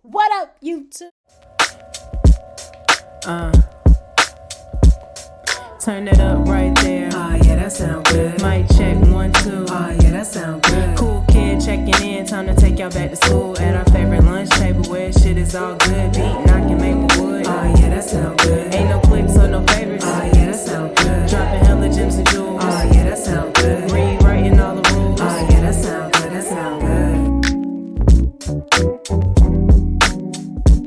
What up, YouTube? Turn it up right there. Oh yeah, that sound good. Mic check 1, 2. Oh yeah, that sound good. Cool kid checking in. Time to take y'all back to school at our favorite lunch table where shit is all good. Beat knocking Maplewood. Oh yeah, that sound good. Ain't no clicks or no favorites. Oh yeah, that sound good. Dropping hella gems and jewels. Oh yeah, that sound good. Rewriting all the rules. Oh yeah, that sound good. That sound good.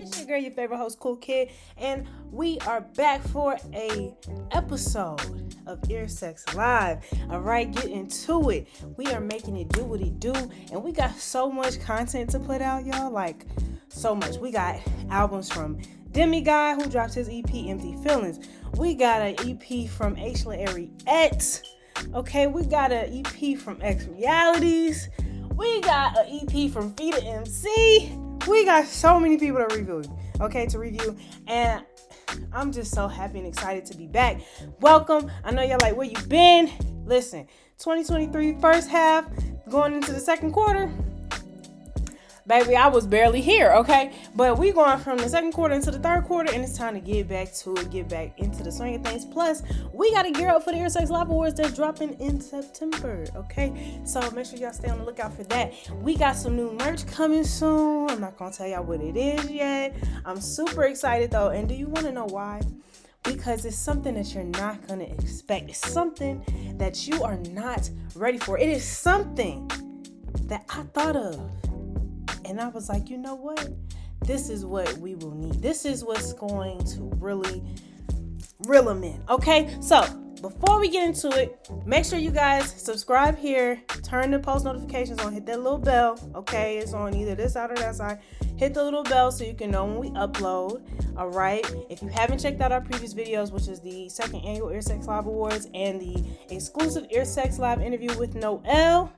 It's your girl, your favorite host, Cool Kid, and we are back for a episode of Ear Sex Live. All right, get into it. We are making it do what it do, and we got so much content to put out, y'all. Like, so much. We got albums from Demii God, who dropped his EP, Empty Feelings. We got an EP from Ariette. Okay, we got an EP from X Realities. We got an EP from Fita MC. We got so many people to review. And I'm just so happy and excited to be back. Welcome. I know y'all like, where you been? Listen, 2023 first half, going into the second quarter. Baby, I was barely here, okay? But we going from the second quarter into the third quarter, and it's time to get back to it, get back into the swing of things. Plus, we got to gear up for the Ear Sex Live Awards that's dropping in September, okay? So make sure y'all stay on the lookout for that. We got some new merch coming soon. I'm not going to tell y'all what it is yet. I'm super excited, though. And do you want to know why? Because it's something that you're not going to expect. It's something that you are not ready for. It is something that I thought of. And I was like, you know what? This is what we will need. This is what's going to really reel them in. Okay? So, before we get into it, make sure you guys subscribe here. Turn the post notifications on. Hit that little bell. Okay? It's on either this side or that side. Hit the little bell so you can know when we upload. All right? If you haven't checked out our previous videos, which is the second annual Ear Sex Live Awards and the exclusive Ear Sex Live interview with Noel,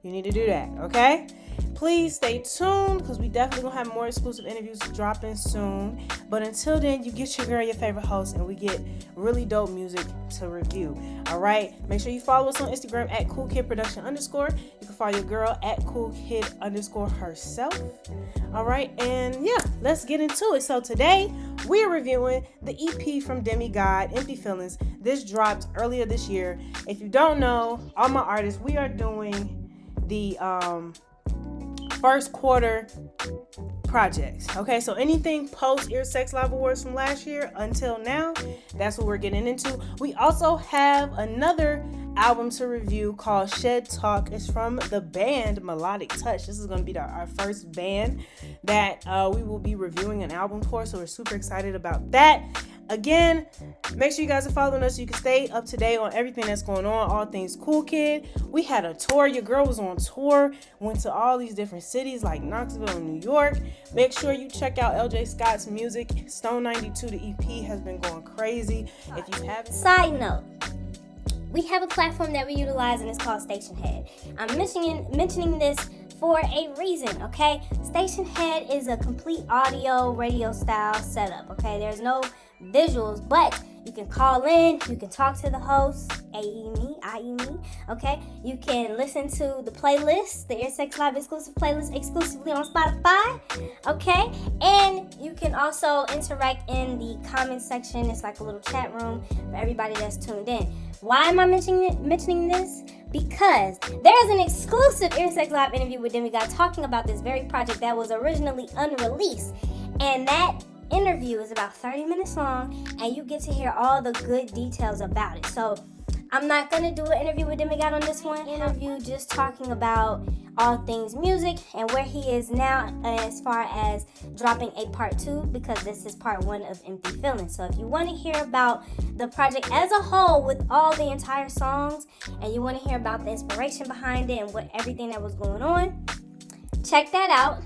you need to do that. Okay? Please stay tuned because we definitely gonna have more exclusive interviews dropping soon. But until then, you get your girl your favorite host, and we get really dope music to review. All right, make sure you follow us on Instagram at CoolKidProduction_. You can follow your girl at CoolKid_ herself. All right, and yeah, let's get into it. So today we're reviewing the EP from Demii God, Empty Feelings. This dropped earlier this year. If you don't know, all my artists, we are doing the first quarter projects. Okay, so anything post Ear Sex Live Awards from last year until now, that's what we're getting into. We also have another album to review called Shed Talk. It's from the band Melodic Touch. This is going to be our first band that we will be reviewing an album for, so we're super excited about that. Again, make sure you guys are following us so you can stay up to date on everything that's going on, all things Cool Kid. We had a tour. Your girl was on tour, went to all these different cities like Knoxville and New York. Make sure you check out LJ Scott's music. Stone 92, the EP, has been going crazy. If you haven't... Side note, we have a platform that we utilize, and it's called Station Head. I'm mentioning this for a reason, okay? Station Head is a complete audio, radio style setup, okay? There's no visuals, but you can call in, you can talk to the host, i.e. me, okay? You can listen to the playlist, the Ear Sex Live exclusive playlist, exclusively on Spotify, okay? And you can also interact in the comment section. It's like a little chat room for everybody that's tuned in. Why am I mentioning this? Because there is an exclusive Ear Sex Live interview with Demii God talking about this very project that was originally unreleased. And that interview is about 30 minutes long, and you get to hear all the good details about it. So I'm not going to do an interview with Demii God on this one. Interview just talking about all things music and where he is now as far as dropping a part 2, because this is part 1 of Empty Feelings. So if you want to hear about the project as a whole with all the entire songs, and you want to hear about the inspiration behind it and what everything that was going on, check that out.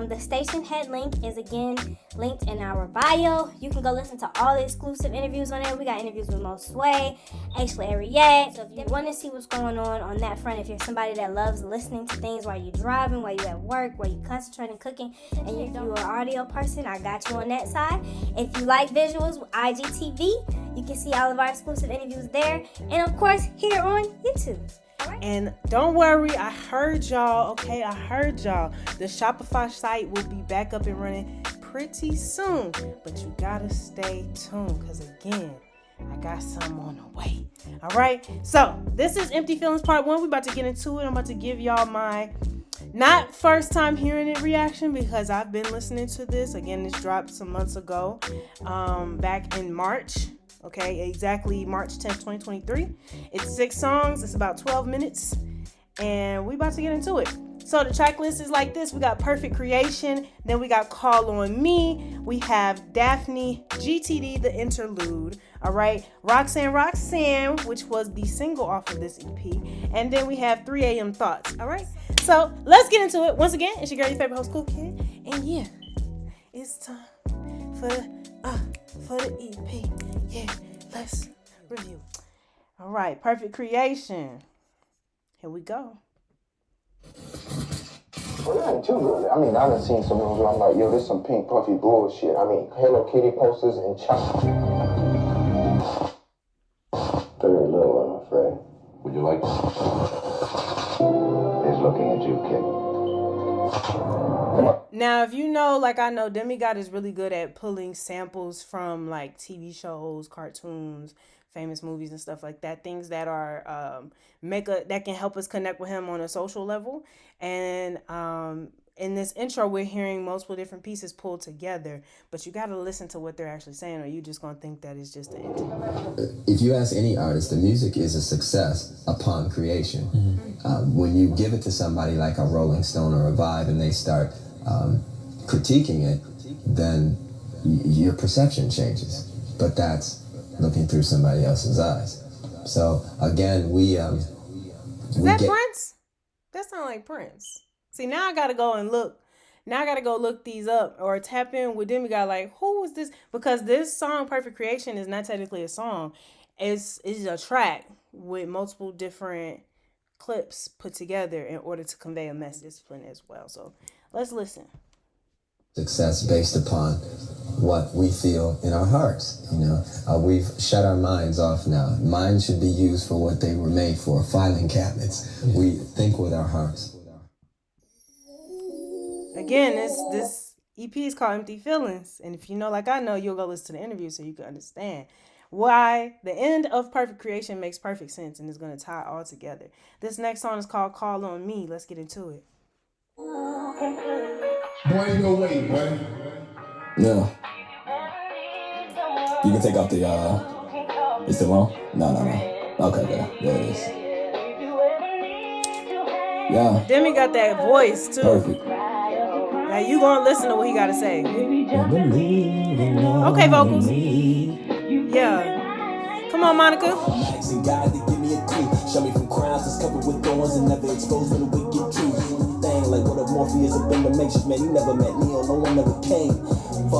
The Station Head link is again linked in our bio. You can go listen to all the exclusive interviews on there. We got interviews with Mo Sway, actually Ariette. So if you want to see what's going on that front, if you're somebody that loves listening to things while you're driving, while you're at work, while you're concentrating cooking, and you're an audio person, I got you on that side. If you like visuals, IGTV, you can see all of our exclusive interviews there. And of course, here on YouTube. And don't worry, I heard y'all, okay? I heard y'all. The Shopify site will be back up and running pretty soon. But you gotta stay tuned, because again, I got some on the way. All right? So, this is Empty Feelings Part 1. We're about to get into it. I'm about to give y'all my not first time hearing it reaction, because I've been listening to this. Again, this dropped some months ago, back in March. Okay, exactly March 10th, 2023. It's 6 songs. It's about 12 minutes. And we about to get into it. So the track list is like this. We got Perfect Creation. Then we got Call on Me. We have Daphne, GTD, the interlude. All right. Roxanne, which was the single off of this EP. And then we have 3 a.m. Thoughts. All right. So let's get into it. Once again, it's your girl, your favorite host, COOLKID. And yeah, it's time for the EP. Yeah, let's review. All right, Perfect Creation. Here we go. Well, it ain't too good. I mean, I done seen some movies where I'm like, yo, this some pink puffy bullshit. I mean, Hello Kitty posters and chocolate. Very little, I'm afraid. Would you like this? He's looking at you, kid. Now, if you know, like I know, Demii God is really good at pulling samples from like TV shows, cartoons, famous movies and stuff like that. Things that are that can help us connect with him on a social level. And in this intro, we're hearing multiple different pieces pulled together, but you got to listen to what they're actually saying, or you just gonna think that it's just an intro. If you ask any artist, the music is a success upon creation. When you give it to somebody like a Rolling Stone or a Vibe and they start critiquing it, then your perception changes. But that's looking through somebody else's eyes. So again, Is that Prince? That sounds like Prince. See, now I gotta go and look. Now I gotta go look these up or tap in with Demii God. Like, who was this? Because this song, Perfect Creation, is not technically a song. It's a track with multiple different clips put together in order to convey a message discipline as well. So let's listen. Success based upon what we feel in our hearts. We've shut our minds off now. Minds should be used for what they were made for, filing cabinets. We think with our hearts. Again, this EP is called Empty Feelings. And if you know, like I know, you'll go listen to the interview so you can understand why the end of Perfect Creation makes perfect sense and is going to tie all together. This next song is called Call on Me. Let's get into it. Boy, ain't no way, boy. Yeah. You can take off the, it's still on? No. Okay, there it is. Yeah. Demii got that voice, too. Perfect. Now you gonna listen to what he gotta say. Okay, vocals. Yeah. Come on, Monica. I'm asking God to give me a clue. Show me from crowns that's covered with thorns and never exposed when the wicked truth. Thing like what if Morpheus up in the matrix, man, he never met me or no one ever came.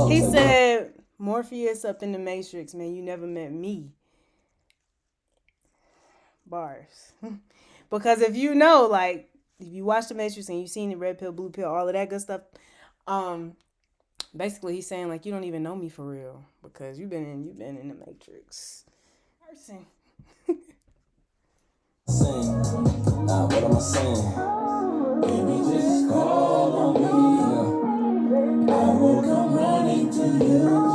He said, Morpheus up in the Matrix, man, you never met me. Bars. Because if you know, like, if you watch the Matrix and you've seen the red pill, blue pill, all of that good stuff, basically he's saying like you don't even know me for real because you've been in the Matrix. Person. What am I saying? Baby, just call on me. I will come running to you.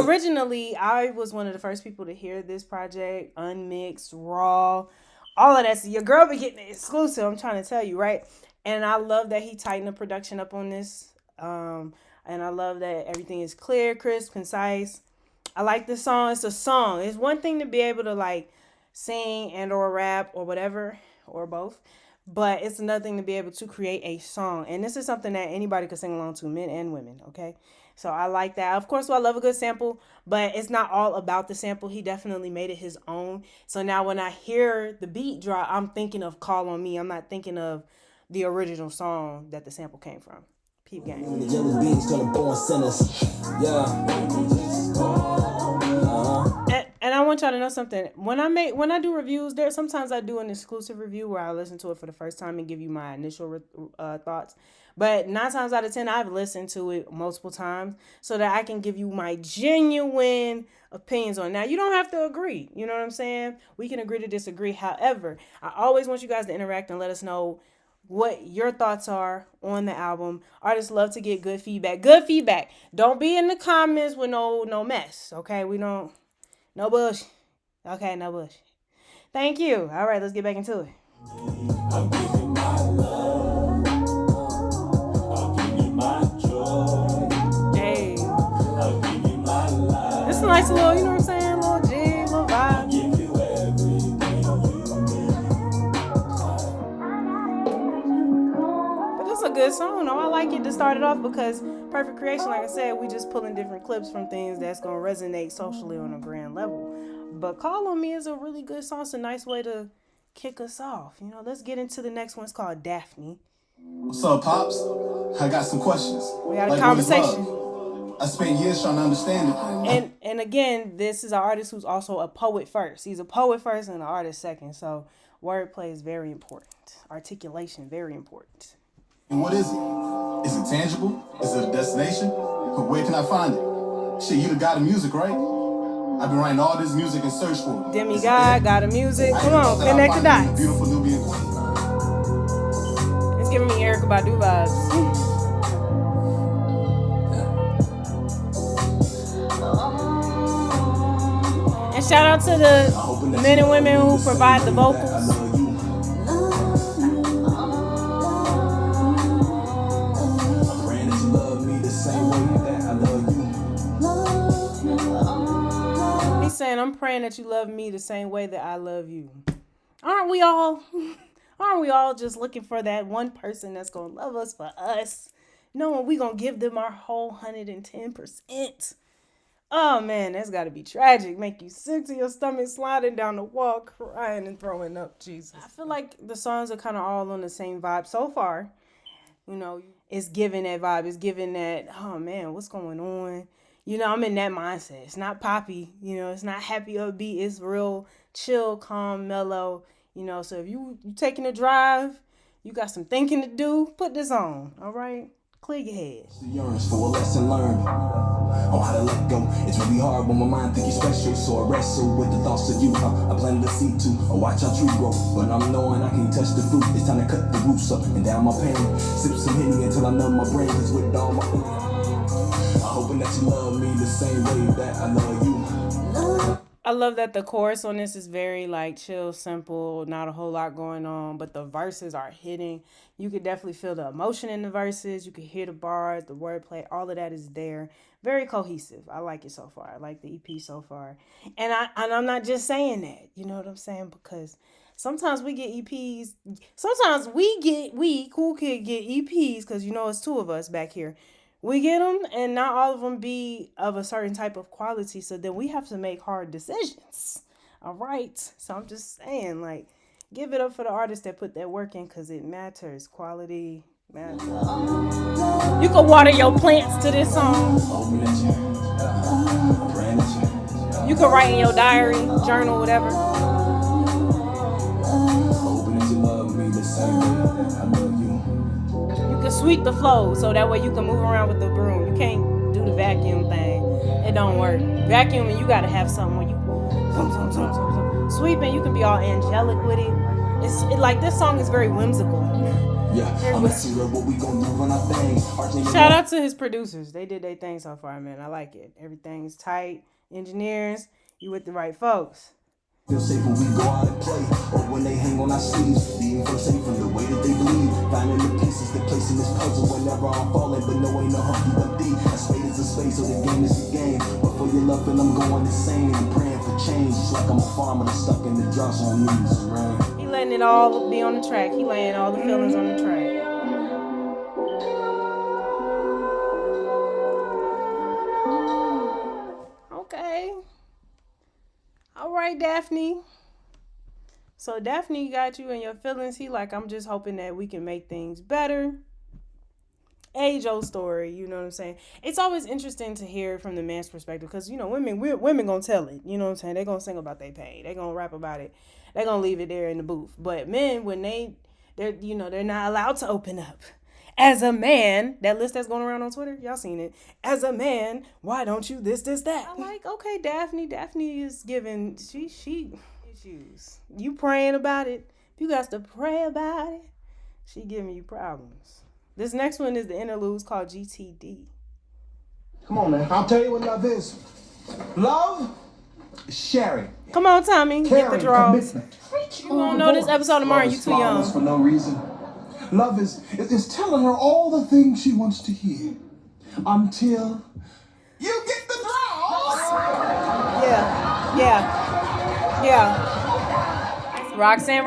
Originally, I was one of the first people to hear this project, unmixed, raw, all of that. So your girl be getting it exclusive, I'm trying to tell you, right? And I love that he tightened the production up on this. And I love that everything is clear, crisp, concise. I like this song. It's a song. It's one thing to be able to like sing and or rap or whatever, or both. But it's another thing to be able to create a song. And this is something that anybody could sing along to, men and women, okay? So I like that. Of course, I love a good sample, but it's not all about the sample. He definitely made it his own. So now when I hear the beat drop, I'm thinking of Call on Me. I'm not thinking of the original song that the sample came from. Peep game. The jealous beings gonna born sinners. Yeah. And I want y'all y'all to know something. When I do reviews, sometimes I do an exclusive review where I listen to it for the first time and give you my initial thoughts. But 9 times out of 10, I've listened to it multiple times so that I can give you my genuine opinions on it. Now, you don't have to agree. You know what I'm saying? We can agree to disagree. However, I always want you guys to interact and let us know what your thoughts are on the album. Artists love to get good feedback. Good feedback. Don't be in the comments with no mess. Okay, we don't. No bullshit. Okay, no bullshit. Thank you. All right, let's get back into it. I'll give you my love. I'll give you my joy. Hey. I'll give you my life. This is a nice little, you know what I'm saying? Little jig, little vibe. I'll give you everything you need. But it's a good song, though. I like it to start it off because Perfect Creation, like I said, we just pulling different clips from things that's going to resonate socially on a grand level. But Call on Me is a really good song. It's a nice way to kick us off. You know, let's get into the next one. It's called Daphne. What's up, Pops? I got some questions. We had a conversation. I spent years trying to understand it. And again, this is an artist who's also a poet first. He's a poet first and an artist second. So wordplay is very important. Articulation, very important. And what is it? Is it tangible? Is it a destination? Where can I find it? Shit, you the god of music, right? I've been writing all this music in search for it. Demii God, God of music. Come on, connect the dots. Beautiful Nubian queen. It's giving me Erykah Badu vibes. And shout out to the men and women who provide the vocals. He's saying, I'm praying that you love me the same way that I love you. Aren't we all just looking for that one person that's going to love us for us, knowing we going to give them our whole 110%? Oh, man, that's got to be tragic. Make you sick to your stomach, sliding down the wall, crying and throwing up, Jesus. I feel like the songs are kind of all on the same vibe so far. You know, it's giving that vibe. It's giving that, oh, man, what's going on? You know, I'm in that mindset. It's not poppy. You know, it's not happy upbeat. It's real chill, calm, mellow. You know, so if you taking a drive, you got some thinking to do, put this on, all right? Clear your head. Yearns for a lesson learned on how to let go. It's really hard when my mind think you're special, so I wrestle with the thoughts of you. I planted a seed to watch our tree grow, but I'm knowing I can't touch the fruit. It's time to cut the roots up and down my pain. Sip some Henny until I numb my brain, 'cause with all my I'm hoping that you love me the same way that I love you. I love that the chorus on this is very like chill, simple, not a whole lot going on, but the verses are hitting. You could definitely feel the emotion in the verses. You can hear the bars, the wordplay, all of that is there. Very cohesive. I like it so far. I like the EP so far. And I'm not just saying that, you know what I'm saying? Because sometimes we get EPs. Sometimes we COOLKID get EPs because, you know, it's 2 of us back here. We get them, and not all of them be of a certain type of quality, so then we have to make hard decisions, all right? So I'm just saying, like, give it up for the artists that put that work in, because it matters. Quality matters. You can water your plants to this song. You can write in your diary, journal, whatever. You can sweep the floor so that way you can move around with the broom. You can't do the vacuum thing. It don't work. Vacuuming, you got to have something when you sweeping, you can be all angelic with it. It's like this song is very whimsical. Shout out to his producers. They did their thing so far, man. I like it. Everything's tight. Engineers, you with the right folks. Feel safe when we go out and play, or when they hang on our sleeves. Being feel safe from the way that they bleed. Finding the pieces they place in this puzzle whenever I'm falling, but no ain't no humpy dumpty. A spade is a spade, so the game is a game. But for your love, and I'm going insane. I'm praying for change. It's like I'm a farmer that's stuck in the drought, so I'm needing some rain. He letting it all be on the track. He laying all the feelings on the track. Okay. All right, Daphne. So Daphne got you in your feelings. He like, I'm just hoping that we can make things better. age-old story, you know what I'm saying? It's always interesting to hear from the man's perspective because, women gonna tell it, you know what I'm saying? They're gonna sing about their pain. They're gonna rap about it. They're gonna leave it there in the booth. But men, when they're not allowed to open up. As a man, that list that's going around on Twitter, y'all seen it. As a man, why don't you this, that? I'm like, okay, Daphne is giving, she issues. You praying about it. If you got to pray about it, she giving you problems. This next one is the interludes called GTD. Come on, man. I'll tell you what love is. Love is sharing. Come on, Tommy. Get the draws. You won't know this episode tomorrow. You too young. For no reason. Love is telling her all the things she wants to hear until you get the draws. Yeah. Roxanne,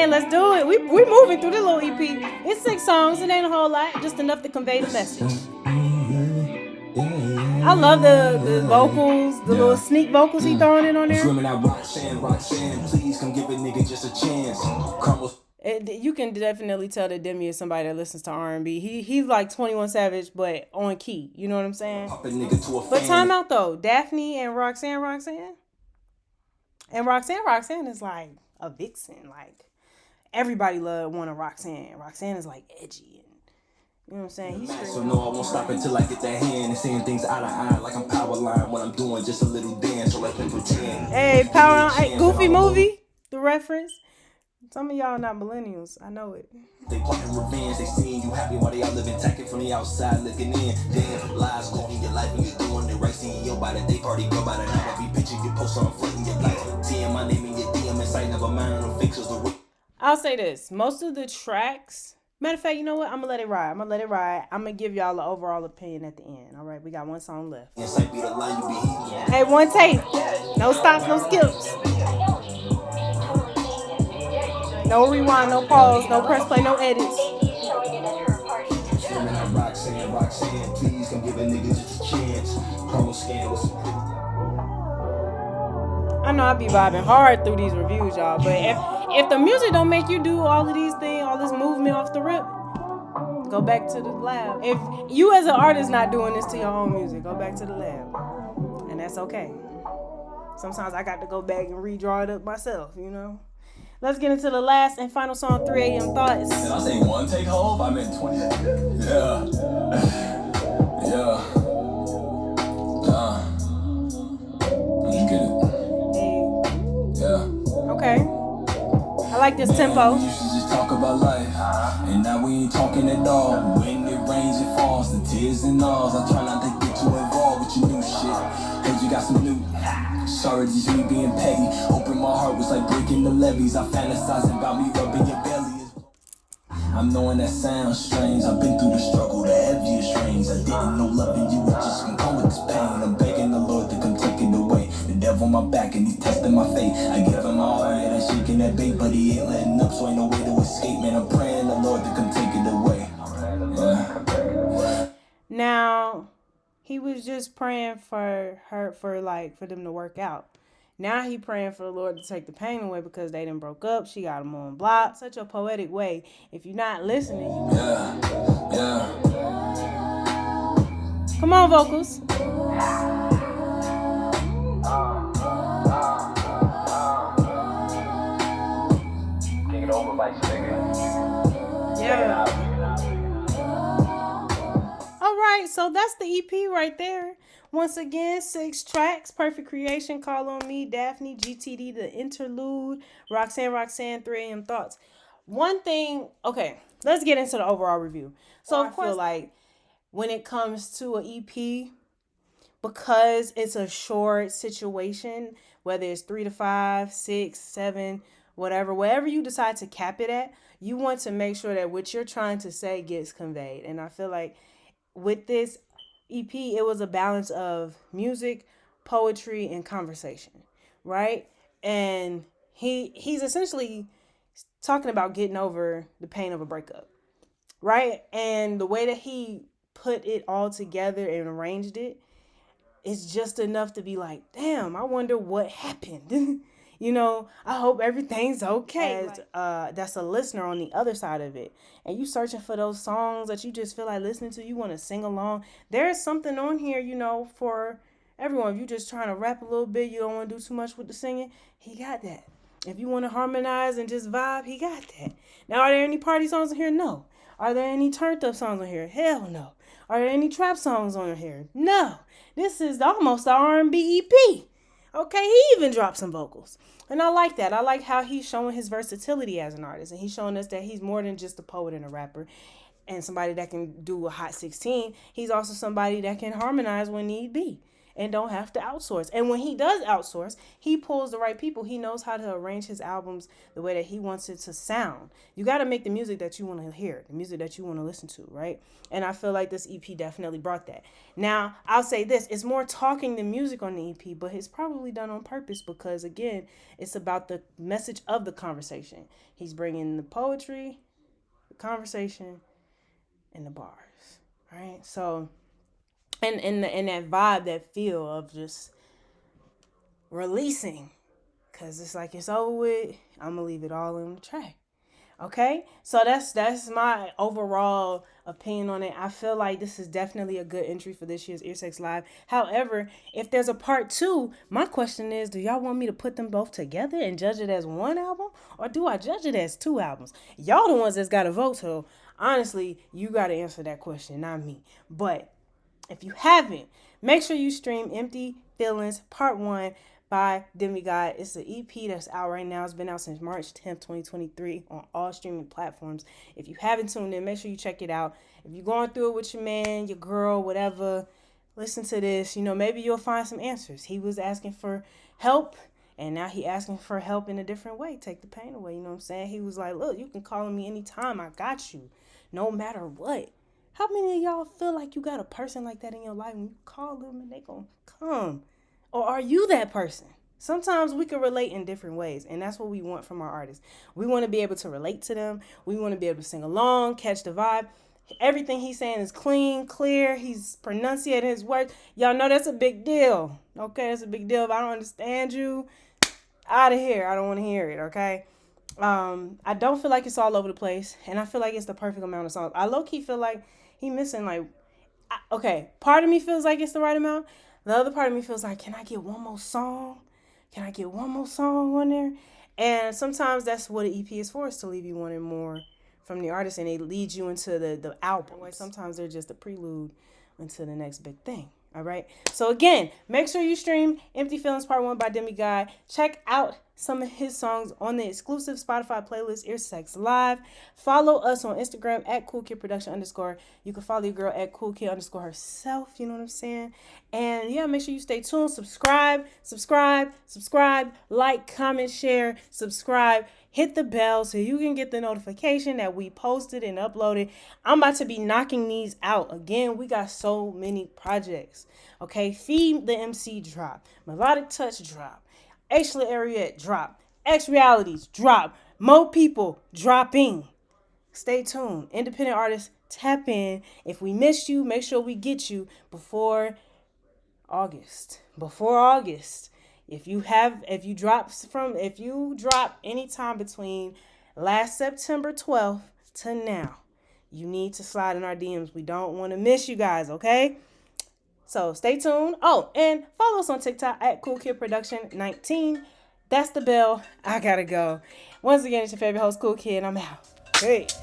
let's do it. We moving through the little EP. It's 6 songs. It ain't a whole lot. Just enough to convey the message. I love the vocals, the little sneak vocals he throwing in on there. Swimming out Roxanne, please come give a nigga just a chance. You can definitely tell that Demii is somebody that listens to R&B. He's like 21 Savage, but on key. You know what I'm saying? But time out though. Daphne and Roxanne. And Roxanne is like a vixen. Like everybody want a Roxanne. Roxanne is like edgy. You know what I'm saying? So no, I won't stop until I get that hand and saying things eye to eye like I'm power line when I'm doing just a little dance or let them pretend. Hey, power line, Goofy movie, the reference. Some of y'all not millennials, I know it. They plotting revenge, they seeing you happy while they all living tacking from the outside looking in. Damn, lies clogging your life and you doing it right. Seeing your body, they party girl by the night. I be pitching your posts on fronting your life. Seeing my name in your DM inside of a mind on fixers the way. I'll say this, most of the tracks, matter of fact, you know what? I'm gonna let it ride. I'm gonna give y'all the overall opinion at the end. All right, we got one song left. Hey, one take. No stops, no skips. No rewind, no pause, no press play, no edits. Roxanne, please come give a nigga just a chance. I know I be vibing hard through these reviews, y'all, but if the music don't make you do all of these things, all this movement off the rip, go back to the lab. If you as an artist not doing this to your own music, go back to the lab. And that's okay. Sometimes I got to go back and redraw it up myself, you know? Let's get into the last and final song, 3 a.m. Thoughts. Did I say one take hold? I meant 20. Yeah. You get it. Hey. Yeah. Okay. I like this tempo. We used to just talk about life, and now we ain't talking at all. When it rains, it falls, the tears and alls. I try not to get too involved with your new shit. Heard you got some new. Sorry, just me being petty. Open my heart was like breaking the levees. I fantasizing about me rubbing your belly. I'm knowing that sounds strange. I've been through the struggle, the heaviest rains. I didn't know loving you was just gonna come with this pain. I'm begging the Lord to come take it away. The devil on my back and he's testing my faith. I give him my heart and I'm shaking that bait, but he ain't letting up, so ain't no way to escape. Man, I'm praying the Lord to come take it away. Yeah. Now, he was just praying for them to work out. Now he praying for the Lord to take the pain away because they done broke up. She got him on block. Such a poetic way. If you're not listening, Come on, vocals. Yeah. All right, so that's the EP right there. Once again, 6 tracks, Perfect Creation, Call on Me, Daphne, GTD, The Interlude, Roxanne, 3 a.m. Thoughts. One thing, okay, let's get into the overall review. So I feel like when it comes to an EP, because it's a short situation, whether it's 3 to 5, 6, 7, whatever you decide to cap it at, you want to make sure that what you're trying to say gets conveyed. And I feel like with this EP, it was a balance of music, poetry, and conversation, right? And he's essentially talking about getting over the pain of a breakup, right? And the way that he put it all together and arranged it is just enough to be like, damn, I wonder what happened. You know, I hope everything's okay. That's a listener on the other side of it. And you searching for those songs that you just feel like listening to, you want to sing along. There's something on here, you know, for everyone. If you're just trying to rap a little bit, you don't want to do too much with the singing, he got that. If you want to harmonize and just vibe, he got that. Now, are there any party songs on here? No. Are there any turned up songs on here? Hell no. Are there any trap songs on here? No. This is almost the R&B EP. Okay, he even dropped some vocals. And I like that. I like how he's showing his versatility as an artist. And he's showing us that he's more than just a poet and a rapper and somebody that can do a hot 16. He's also somebody that can harmonize when need be and don't have to outsource. And when he does outsource, he pulls the right people. He knows how to arrange his albums the way that he wants it to sound. You got to make the music that you want to hear, the music that you want to listen to, right? And I feel like this EP definitely brought that. Now, I'll say this. It's more talking than music on the EP, but it's probably done on purpose because, again, it's about the message of the conversation. He's bringing the poetry, the conversation, and the bars, right? So... And that vibe, that feel of just releasing. Because it's like it's over with. I'm going to leave it all on the track. Okay? So that's my overall opinion on it. I feel like this is definitely a good entry for this year's Ear Sex Live. However, if there's a part 2, my question is, do y'all want me to put them both together and judge it as one album? Or do I judge it as 2 albums? Y'all the ones that's got to vote. So honestly, you got to answer that question, not me. But if you haven't, make sure you stream Empty Feelings Part 1 by Demii God. It's an EP that's out right now. It's been out since March 10th, 2023 on all streaming platforms. If you haven't tuned in, make sure you check it out. If you're going through it with your man, your girl, whatever, listen to this. You know, maybe you'll find some answers. He was asking for help, and now he asking for help in a different way. Take the pain away, you know what I'm saying? He was like, look, you can call on me anytime. I got you, no matter what. How many of y'all feel like you got a person like that in your life and you call them and they gonna come? Or are you that person? Sometimes we can relate in different ways, and that's what we want from our artists. We want to be able to relate to them. We want to be able to sing along, catch the vibe. Everything he's saying is clean, clear. He's pronunciating his words. Y'all know that's a big deal. Okay, that's a big deal. If I don't understand you, out of here. I don't want to hear it, okay? I don't feel like it's all over the place, and I feel like it's the perfect amount of songs. I low-key feel like he missing, like, okay, part of me feels like it's the right amount. The other part of me feels like, can I get one more song? Can I get one more song on there? And sometimes that's what an EP is for, is to leave you wanting more from the artist, and they lead you into the album. Sometimes they're just a prelude into the next big thing. All right. So again, make sure you stream Empty Feelings Part 1 by Demii God. Check out some of his songs on the exclusive Spotify playlist Ear Sex Live. Follow us on Instagram at COOLKID Production _. You can follow your girl at COOLKID _ herself. You know what I'm saying? And yeah, make sure you stay tuned. Subscribe, like, comment, share, subscribe. Hit the bell so you can get the notification that we posted and uploaded. I'm about to be knocking these out. Again, we got so many projects. Okay, Feed the MC drop. Melodic Touch drop. Actually, Ariette drop. X Realities drop. Mo People dropping. Stay tuned. Independent artists, tap in. If we missed you, make sure we get you before August. If you drop anytime between last September 12th to now, you need to slide in our DMs. We don't want to miss you guys, okay? So stay tuned. Oh, and follow us on TikTok at COOLKID Production 19. That's the bell. I gotta go. Once again, it's your favorite host, COOLKID, and I'm out. Peace.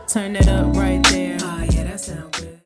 Turn it up right there. Oh, yeah, that sound